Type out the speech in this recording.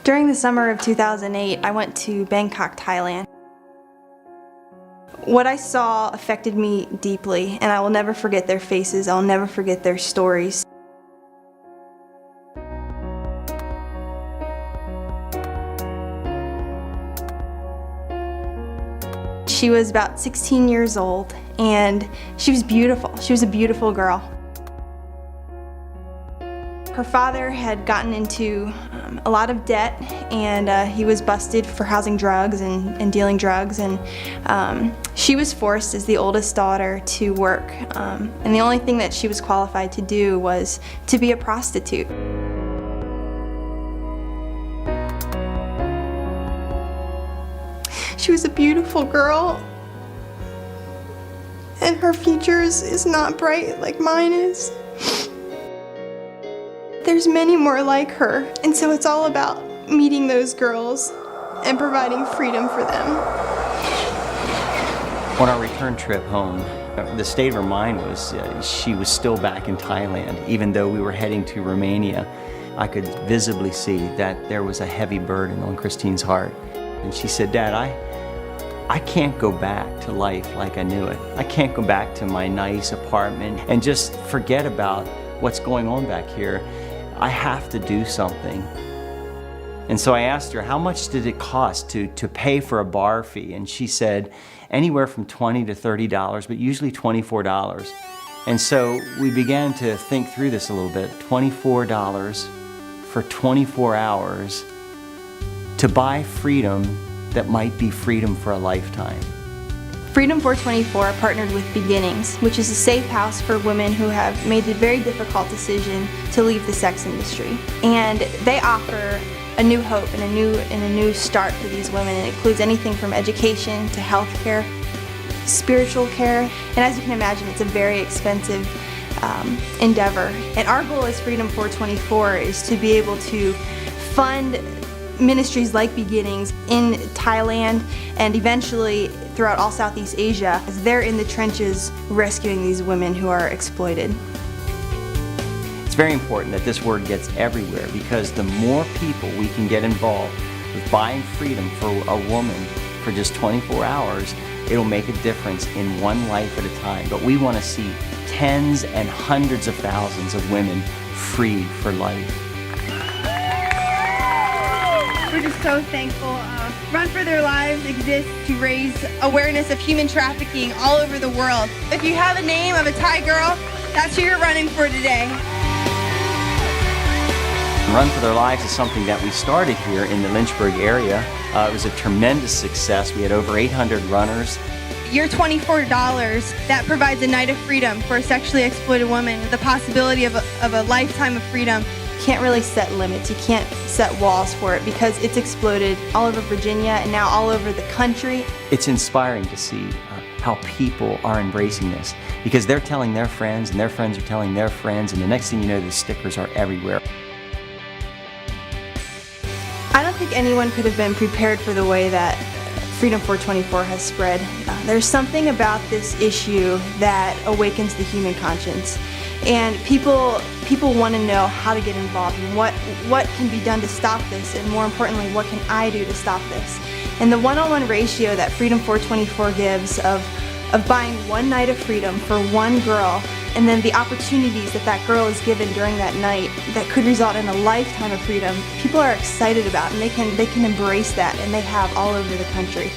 During the summer of 2008, I went to Bangkok, Thailand. What I saw affected me deeply, and I will never forget their faces. I'll never forget their stories. She was about 16 years old, and she was beautiful. She was a beautiful girl. Her father had gotten into a lot of debt, and he was busted for housing drugs and dealing drugs, and she was forced as the oldest daughter to work, and the only thing that she was qualified to do was to be a prostitute. She was a beautiful girl, and her future is not bright like mine is. There's many more like her, and so it's all about meeting those girls and providing freedom for them. On our return trip home, the state of her mind was she was still back in Thailand. Even though we were heading to Romania, I could visibly see that there was a heavy burden on Christine's heart. And she said, "Dad, I can't go back to life like I knew it. I can't go back to my nice apartment and just forget about what's going on back here. I have to do something." And so I asked her, how much did it cost to pay for a bar fee? And she said anywhere from $20 to $30, but usually $24. And so we began to think through this a little bit. $24 for 24 hours to buy freedom that might be freedom for a lifetime. Freedom 424 partnered with Beginnings, which is a safe house for women who have made the very difficult decision to leave the sex industry. And they offer a new hope and a new start for these women. It includes anything from education to health care, spiritual care, and as you can imagine, it's a very expensive endeavor. And our goal as Freedom 424 is to be able to fund ministries like Beginnings in Thailand and eventually throughout all Southeast Asia, as they're in the trenches rescuing these women who are exploited. It's very important that this word gets everywhere, because the more people we can get involved with buying freedom for a woman for just 24 hours, it'll make a difference in one life at a time. But we want to see tens and hundreds of thousands of women freed for life. We're just so thankful. Run for Their Lives exists to raise awareness of human trafficking all over the world. If you have a name of a Thai girl, that's who you're running for today. Run for Their Lives is something that we started here in the Lynchburg area. It was a tremendous success. We had over 800 runners. Your $24, that provides a night of freedom for a sexually exploited woman, the possibility of a lifetime of freedom. You can't really set limits, you can't set walls for it, because it's exploded all over Virginia and now all over the country. It's inspiring to see how people are embracing this, because they're telling their friends and their friends are telling their friends, and the next thing you know, the stickers are everywhere. I don't think anyone could have been prepared for the way that Freedom 424 has spread. There's something about this issue that awakens the human conscience. And people want to know how to get involved and what can be done to stop this, and more importantly, what can I do to stop this. And the one-on-one ratio that Freedom 424 gives of buying one night of freedom for one girl, and then the opportunities that that girl is given during that night that could result in a lifetime of freedom, people are excited about, and they can embrace that, and they have all over the country.